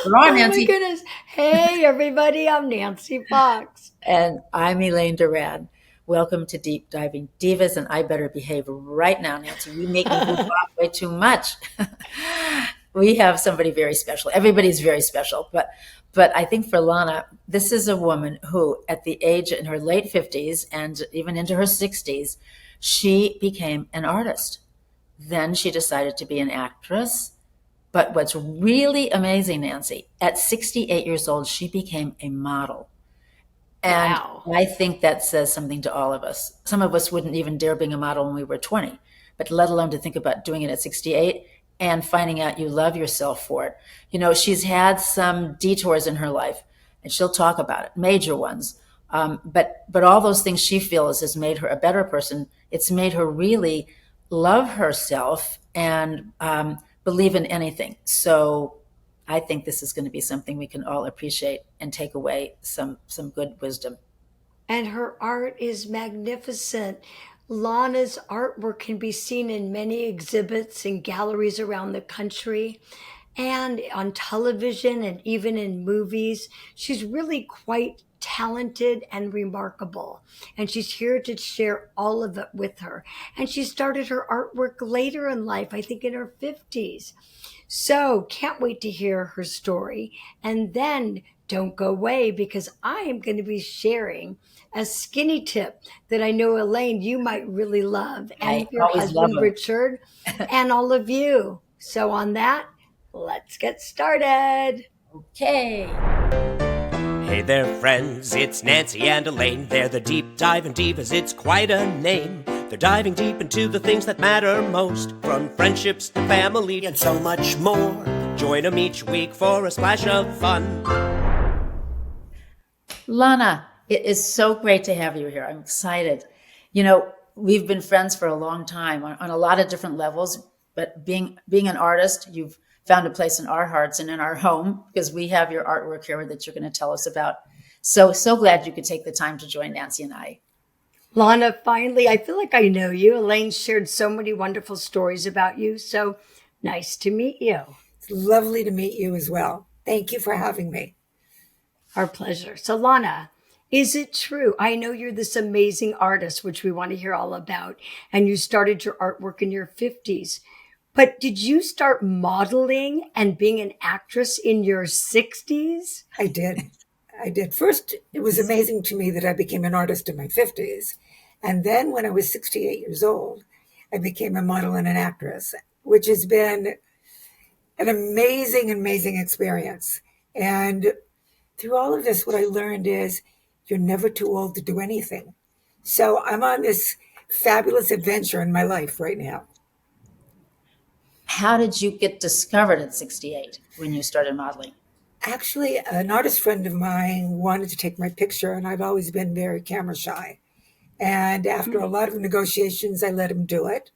Come on, Oh my Nancy. goodness. Hey, everybody, I'm Nancy Fox. And I'm Elaine Doran. Welcome to Deep Diving Divas, and I better behave right now, Nancy. You make me goof off way too much. We have somebody very special. Everybody's very special, but I think for Lana, this is a woman who, at the age in her late 50s and even into her 60s, she became an artist. Then she decided to be an actress. But what's really amazing, Nancy, at 68 years old, she became a model. And Wow. I think that says something to all of us. Some of us wouldn't even dare being a model when we were 20, but let alone to think about doing it at 68 and finding out you love yourself for it. You know, she's had some detours in her life, and she'll talk about it, major ones. But all those things she feels has made her a better person. It's made her really love herself and believe in anything. So I think this is going to be something we can all appreciate and take away some good wisdom. And her art is magnificent. Lana's artwork can be seen in many exhibits and galleries around the country and on television and even in movies. She's really quite talented and remarkable. And she's here to share all of it with her. And she started her artwork later in life, I think in her 50s. So, can't wait to hear her story. And then don't go away because I am going to be sharing a skinny tip that I know, Elaine, you might really love, I and your always love husband, them. Richard, and all of you. So, on that, let's get started. Okay. Hey there, friends, it's Nancy and Elaine. They're the deep diving divas, it's quite a name. They're diving deep into the things that matter most, from friendships to family and so much more. Join them each week for a splash of fun. Lana, it is so great to have you here. I'm excited. You know, we've been friends for a long time on a lot of different levels, but being an artist, you've found a place in our hearts and in our home because we have your artwork here that you're going to tell us about. So glad you could take the time to join Nancy and I. Lana, finally, I feel like I know you. Elaine shared so many wonderful stories about you. So nice to meet you. It's lovely to meet you as well. Thank you for having me. Our pleasure. So, Lana, is it true? I know you're this amazing artist, which we want to hear all about, and you started your artwork in your 50s. But did you start modeling and being an actress in your 60s? I did. I did. First, it was amazing to me that I became an artist in my 50s. And then when I was 68 years old, I became a model and an actress, which has been an amazing, amazing experience. And through all of this, what I learned is you're never too old to do anything. So I'm on this fabulous adventure in my life right now. How did you get discovered at 68 when you started modeling? Actually, an artist friend of mine wanted to take my picture, and I've always been very camera shy. And after a lot of negotiations, I let him do it.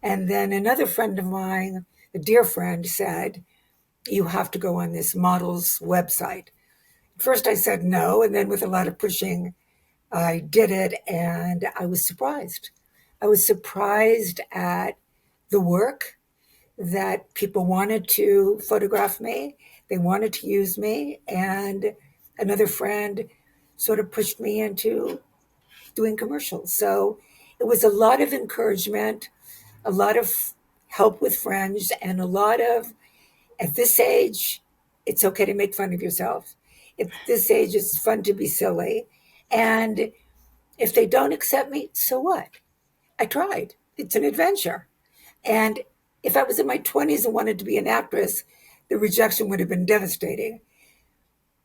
And then another friend of mine, a dear friend, said, "You have to go on this model's website." First, I said no. And then, with a lot of pushing, I did it. And I was surprised. I was surprised at the work that people wanted to photograph me. They wanted to use me. And another friend sort of pushed me into doing commercials. So it was a lot of encouragement, a lot of help with friends, and a lot of, at this age, it's okay to make fun of yourself. At this age, it's fun to be silly. And if they don't accept me, so what? I tried. It's an adventure. And if I was in my 20s and wanted to be an actress, the rejection would have been devastating.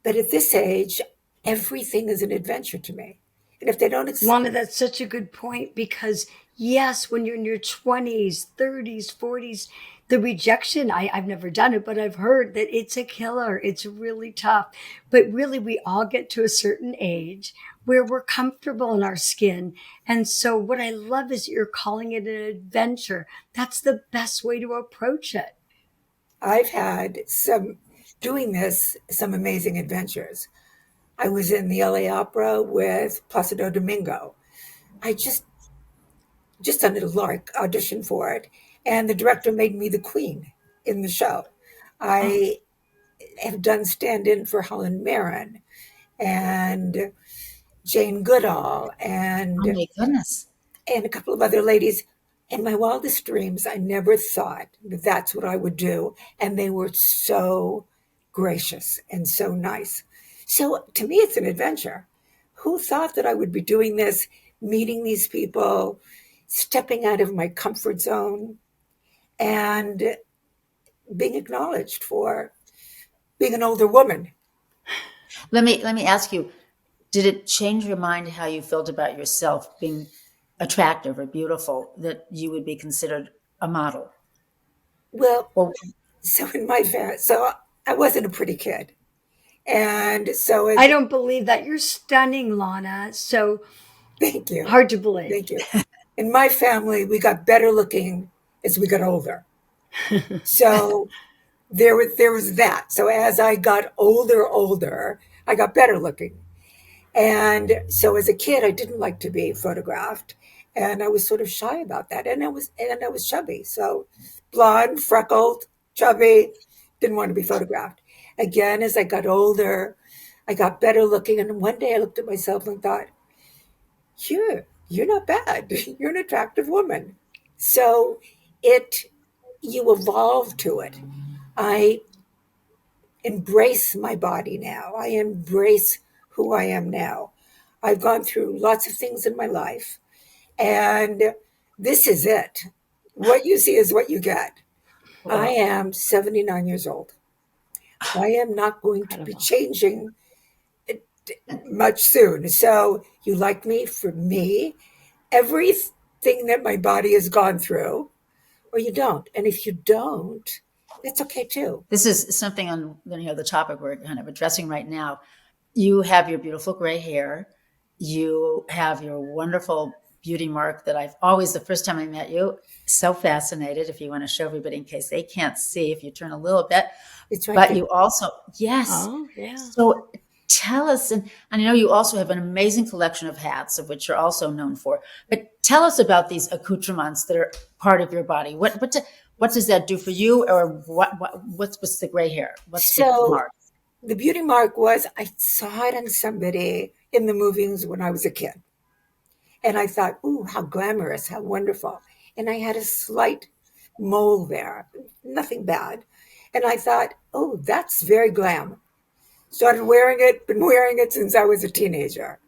But at this age, everything is an adventure to me. And if they don't accept, Lana, that's such a good point because, yes, when you're in your 20s, 30s, 40s, the rejection, I've never done it, but I've heard that it's a killer. It's really tough. But really, we all get to a certain age where we're comfortable in our skin. And so, what I love is you're calling it an adventure. That's the best way to approach it. I've had doing this, some amazing adventures. I was in the LA Opera with Placido Domingo. I just under the lark auditioned for it, and the director made me the queen in the show. Oh, I have done stand-in for Helen Mirren and Jane Goodall Oh my goodness. and a couple of other ladies. In my wildest dreams, I never thought that that's what I would do. And they were so gracious and so nice. So to me, it's an adventure. Who thought that I would be doing this, meeting these people, stepping out of my comfort zone, and being acknowledged for being an older woman? Let me ask you, did it change your mind how you felt about yourself being attractive or beautiful, that you would be considered a model? Well, Or so in my family, so I wasn't a pretty kid. And so I as don't believe that. You're stunning, Lana. So thank you. hard to believe. Thank you. In my family, we got better looking as we got older. So there was that. So as I got older, I got better looking. And so as a kid, I didn't like to be photographed, and I was sort of shy about that. And I was chubby, so blonde, freckled, chubby, didn't want to be photographed. Again, as I got older, I got better looking, and one day I looked at myself and thought, you're not bad. You're an attractive woman. So it you evolve to it. I embrace my body now. I embrace who I am now. I've gone through lots of things in my life, and this is it. What you see is what you get. I Wow. am 79 years old. I am not going to be Incredible. changing much soon. So you like me for me, everything that my body has gone through, or you don't. And if you don't, that's okay too. this is something on the topic we're kind of addressing right now. You have your beautiful gray hair. You have your wonderful beauty mark that I've always, the first time I met you, so fascinated. If you want to show everybody in case they can't see, if you turn a little bit, It's right but there. you also, yes. Oh, yeah. So tell us, and I know you also have an amazing collection of hats, of which you're also known for, but tell us about these accoutrements that are part of your body. What does that do for you, or what's the gray hair? What's with the So mark? the beauty mark was I saw it on somebody in the movies when I was a kid. And I thought, ooh, how glamorous, how wonderful. And I had a slight mole there, nothing bad. And I thought, oh, that's very glam. Started wearing it, been wearing it since I was a teenager.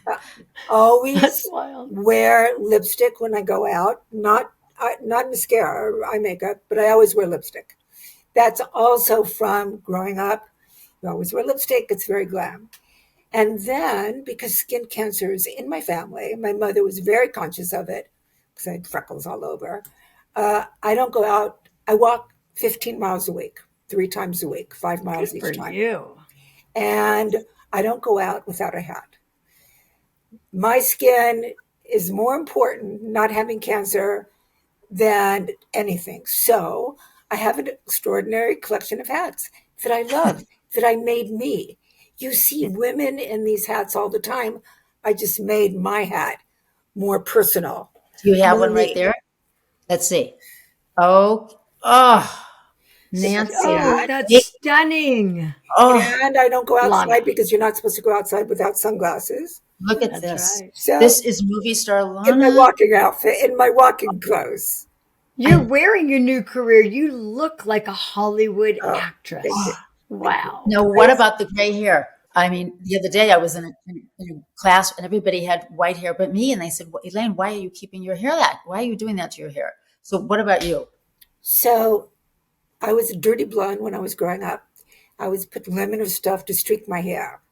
Uh, That's Always wild. wear lipstick when I go out, not mascara or eye makeup, but I always wear lipstick. That's also from growing up. You always wear lipstick, it's very glam. And then, because skin cancer is in my family, my mother was very conscious of it because I had freckles all over. I don't go out. I walk 15 miles a week, 3 times a week, 5 miles Good for each time. you. And I don't go out without a hat. My skin is more important, not having cancer, than anything. So I have an extraordinary collection of hats that I love, that I made me. You see women in these hats all the time. I just made my hat more personal, Do you have more one right me. there? Let's see. Oh, Nancy. Oh, Yeah. that's stunning. Oh, And I don't go outside Lana. because you're not supposed to go outside without sunglasses. look at That's this. right. So This is movie star in my Lana. walking outfit, in my walking clothes. You're And wearing your new career. You look like a Hollywood Oh, thank you. actress. Thank you. Wow. now, what about the gray hair? I mean, the other day I was in a class and everybody had white hair but me. And they said, well, Elaine, why are you keeping your hair that? Why are you doing that to your hair? So, what about you? So I was a dirty blonde when I was growing up. I was put lemon or stuff to streak my hair.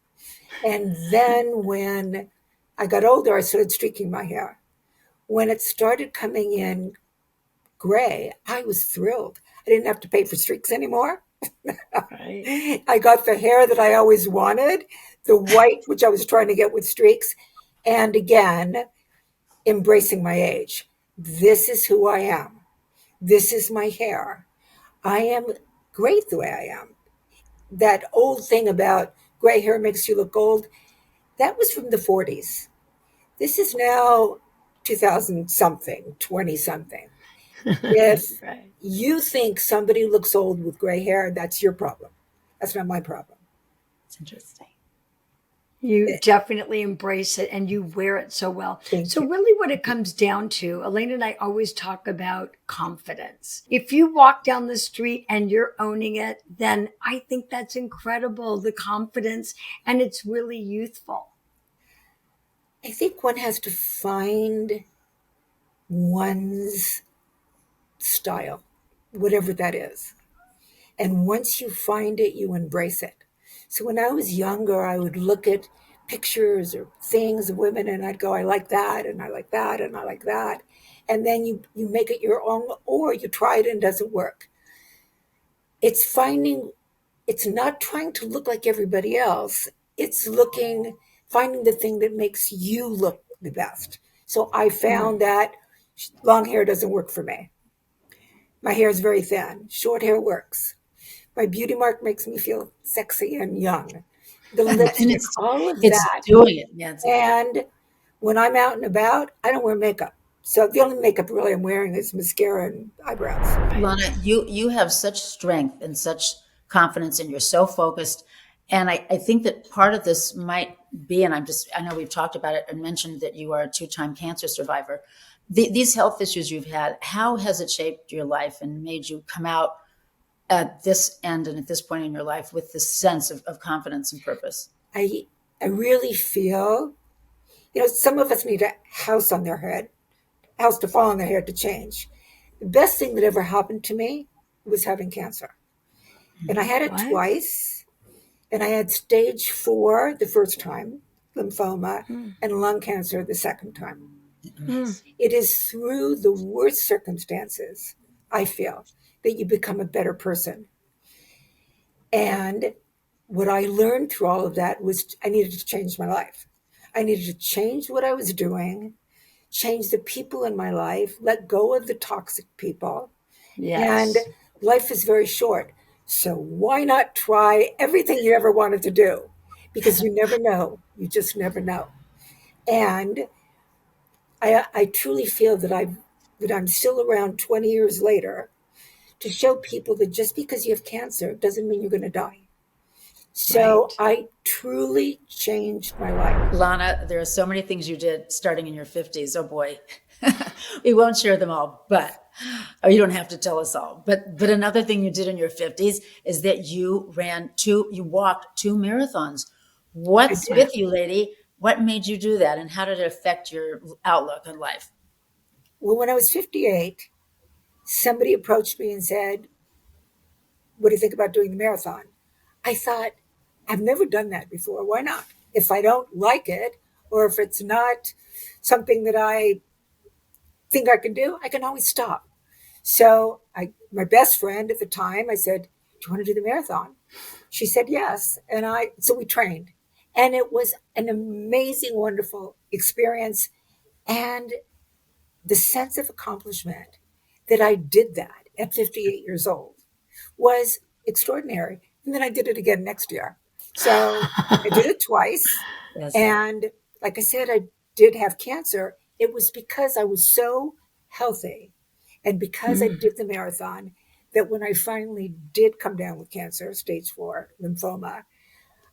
And then when I got older, I started streaking my hair. When it started coming in gray, I was thrilled. I didn't have to pay for streaks anymore. Right. I got the hair that I always wanted, the white, which I was trying to get with streaks. And again, embracing my age. This is who I am. This is my hair. I am great the way I am. That old thing about gray hair makes you look old, that was from the 40s. This is now 2000 something, 20 something. If Right. you think somebody looks old with gray hair, that's your problem. That's not my problem. It's interesting. You definitely embrace it and you wear it so well. Thank So, you. really, what it comes down to, Elaine and I always talk about confidence. If you walk down the street and you're owning it, then I think that's incredible, the confidence, and it's really youthful. I think one has to find one's style, whatever that is. And once you find it, you embrace it. So when I was younger, I would look at pictures or things of women and I'd go, I like that, and I like that, and I like that. And then you make it your own, or you try it and it doesn't work. It's finding, it's not trying to look like everybody else. It's finding the thing that makes you look the best. So I found that long hair doesn't work for me. My hair is very thin. Short hair works. My beauty mark makes me feel sexy and young. The And lipstick, all of it's that. doing it, Nancy. And when I'm out and about, I don't wear makeup. So the only makeup really I'm wearing is mascara and eyebrows. Lana, you have such strength and such confidence, and you're so focused. And I think that part of this might be, and I know we've talked about it and mentioned that you are a two-time cancer survivor. These health issues you've had, how has it shaped your life and made you come out at this end and at this point in your life with this sense of confidence and purpose? I really feel, some of us need a house on their head, house to fall on their head to change. The best thing that ever happened to me was having cancer. And I had it What? twice. And I had stage 4 the first time, lymphoma, and lung cancer the second time. It is through the worst circumstances, I feel, that you become a better person. And what I learned through all of that was I needed to change my life. I needed to change what I was doing, change the people in my life, let go of the toxic people. Yes. And life is very short. So why not try everything you ever wanted to do? Because you never know. You just never know. And I truly feel that I'm still around 20 years later to show people that just because you have cancer doesn't mean you're going to die. So Right. I truly changed my life. Lana, there are so many things you did starting in your 50s. Oh boy. We won't share them all, but or you don't have to tell us all. But another thing you did in your 50s is that you walked 2 marathons. I What's did. with you, lady? What made you do that and how did it affect your outlook on life? Well, when I was 58, somebody approached me and said, what do you think about doing the marathon? I thought, I've never done that before. Why not? If I don't like it, or if it's not something that I think I can do, I can always stop. So my best friend at the time, I said, do you want to do the marathon? She said yes. So we trained. And it was an amazing, wonderful experience. And the sense of accomplishment that I did that at 58 years old was extraordinary. And then I did it again next year. So I did it twice. Yes. And like I said, I did have cancer. It was because I was so healthy and because I did the marathon that when I finally did come down with cancer, stage 4 lymphoma,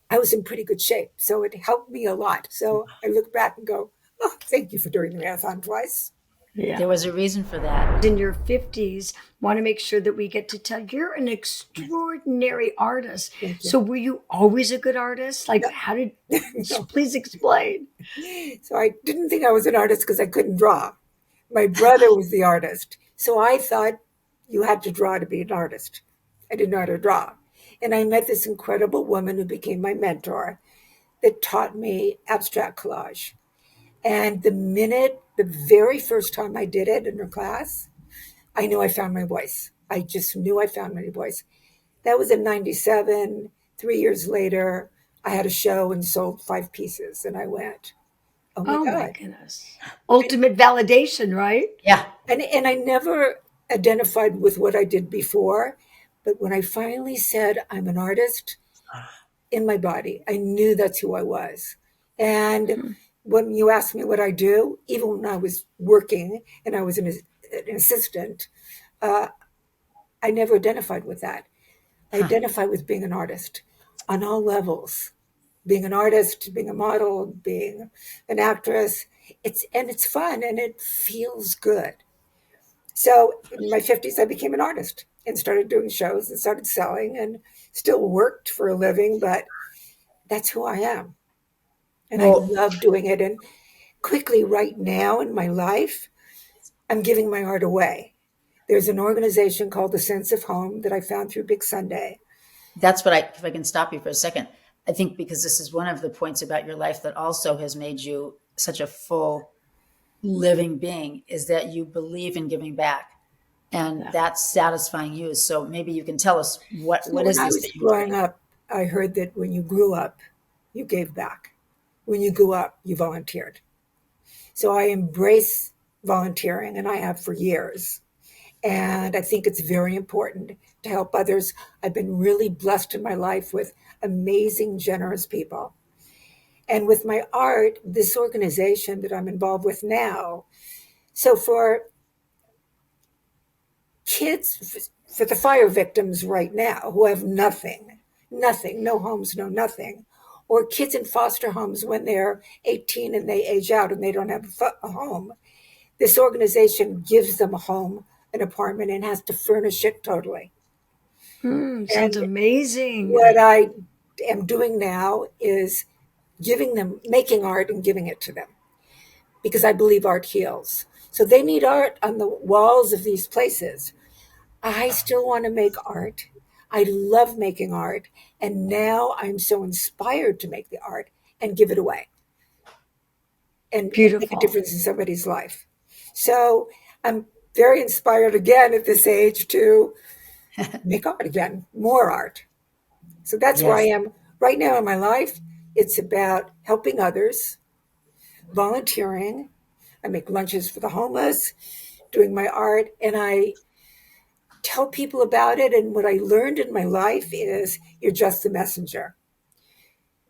I was in pretty good shape. So it helped me a lot. So I look back and go, oh, thank you for doing the marathon twice. There was a reason for that. In your 50s, want to make sure that we get to tell you're an extraordinary artist. Thank you. So were you always a good artist? Like, how did, No. please explain. So I didn't think I was an artist because I couldn't draw. My brother was the artist. So I thought you had to draw to be an artist. I didn't know how to draw. And I met this incredible woman who became my mentor that taught me abstract collage. And the very first time I did it in her class, I knew I found my voice. I just knew I found my voice. That was in 97. 3 years later, I had a show and sold 5 pieces. And I went, oh my Oh my God. goodness. Ultimate validation, right? Yeah. And I never identified with what I did before. But when I finally said I'm an artist in my body, I knew that's who I was. And when you ask me what I do, even when I was working and I was an assistant, I never identified with that. I identify with being an artist on all levels. Being an artist, being a model, being an actress. It's fun and it feels good. So in my 50s, I became an artist and started doing shows and started selling and still worked for a living, but that's who I am. And I Well, love doing it. And quickly, right now in my life, I'm giving my art away. There's an organization called The Sense of Home that I found through Big Sunday. that's what if I can stop you for a second, I think because this is one of the points about your life that also has made you such a full living being is that you believe in giving back. And that's satisfying you. So maybe you can tell us what So when is I this was that you're growing doing? up, I heard that when you grew up, you gave back. When you grew up, you volunteered. So I embrace volunteering, and I have for years. And I think it's very important to help others. I've been really blessed in my life with amazing, generous people. And with my art, this organization that I'm involved with now, so for kids, for the fire victims right now who have nothing, nothing, no homes, no nothing, or kids in foster homes when they're 18 and they age out and they don't have a home, this organization gives them a home, an apartment, and has to furnish it totally. Sounds And amazing. what I am doing now is giving them, making art and giving it to them because I believe art heals. So they need art on the walls of these places. I still want to make art. I love making art. And now I'm so inspired to make the art and give it away and make a Beautiful. difference in somebody's life. So I'm very inspired again at this age to make art again, more art. So that's where I Yes. am right now in my life. It's about helping others, volunteering. I make lunches for the homeless, doing my art, and I tell people about it. And what I learned in my life is you're just the messenger.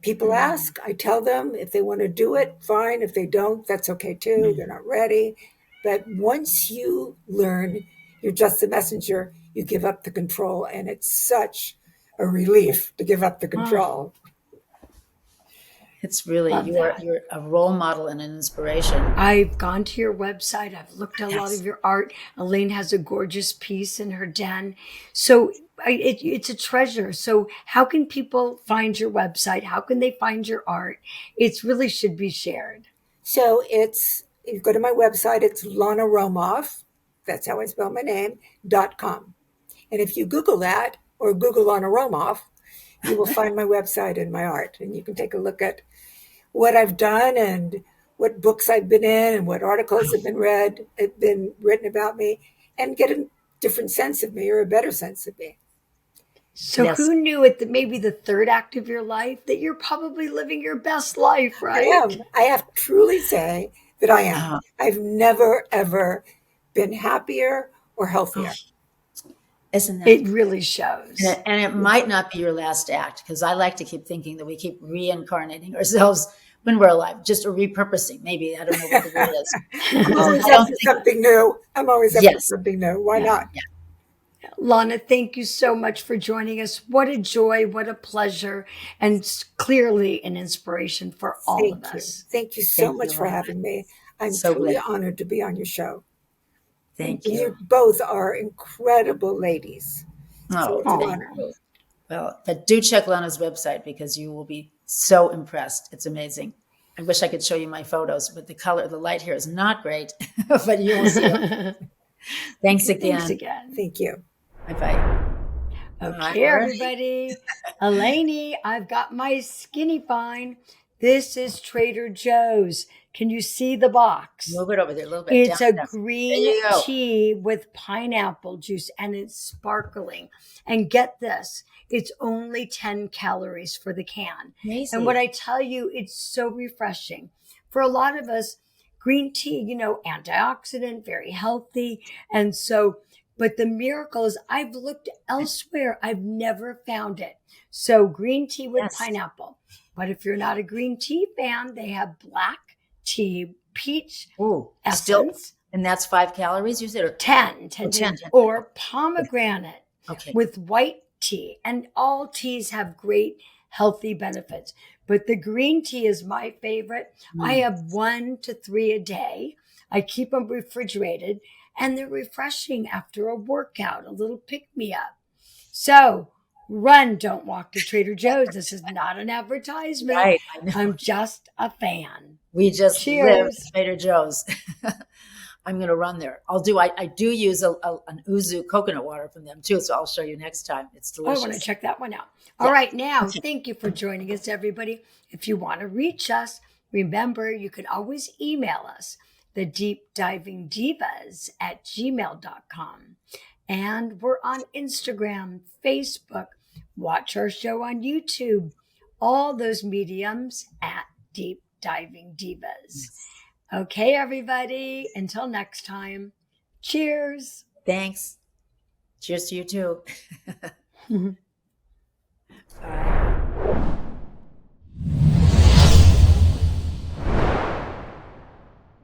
People ask, I tell them if they want to do it, fine. If they don't, that's okay too. They're not ready. But once you learn you're just the messenger, you give up the control. And it's such a relief to give up the Ah, control. It's really love that. you're a role model and an inspiration. I've gone to your website. I've looked at a lot of Yes. your art. Elaine has a gorgeous piece in her den. So it's a treasure. So how can people find your website? How can they find your art? It's really should be shared. So you go to my website, it's Launa Romoff, that's how I spell my name, .com. And if you Google that or Google Launa Romoff, you will find my website and my art. And you can take a look at what I've done and what books I've been in and what articles have been written about me, and get a different sense of me or a better sense of me. So Yes. who knew at maybe the third act of your life that you're probably living your best life, I right? am. I have to truly say that I am. Uh, I've never, ever been happier or oh, healthier. isn't that? It really shows. And it might not be your last act because I like to keep thinking that we keep reincarnating ourselves when we're alive, just or repurposing. Maybe I don't know what the word is. I'm always I up don't for think. something new. I'm always up for Yes. something new. Why Yeah. not? Yeah. Lana, thank you so much for joining us. What a joy, what a pleasure, and clearly an inspiration for all of Thank you. us. Thank you so Thank you, much for Laura. having me. I'm So truly glad. honored to be on your show. And Thank you you. both are incredible ladies. So Oh, it's an thank Oh, honor. you. Well, but do check Lana's website because you will be so impressed. It's amazing. I wish I could show you my photos, but the light here is not great, but you will see them. Thanks thanks again. again. Thank you. Bye bye. All Okay, right. everybody. Elaine, I've got my skinny fine. This is Trader Joe's. Can you see the box? Move it over there a little bit. Down, It's a down. There green you go. tea with pineapple juice and it's sparkling. And get this, it's only 10 calories for the can. And what Crazy. I tell you, it's so refreshing. For a lot of us, green tea, antioxidant, very healthy. And so, but the miracle is I've looked elsewhere, I've never found it. So, green tea with Yes. pineapple. But if you're not a green tea fan, they have black tea, peach Ooh, still, essence, and that's 5 calories, you said? Or 10, 10, 10, 10, 10. or pomegranate Okay. with white tea. And all teas have great healthy benefits. But the green tea is my favorite. I have 1 to 3 a day. I keep them refrigerated and they're refreshing after a workout, a little pick-me-up. So run, don't walk to Trader Joe's. This is not an advertisement. Right, I know. I'm just a fan. We just live Cheers. at Trader Joe's. I'm going to run there. I do use an Uzu coconut water from them too, so I'll show you next time. It's Oh, I delicious. want to check that one out. All right, now, thank you for joining us, everybody. If you want to reach us, remember, you can always email us, the deepdivingdivas@gmail.com. And we're on Instagram, Facebook. Watch our show on YouTube. All those mediums at Deep Diving Divas. Okay, everybody. Until next time. Cheers. Thanks. Cheers to you too.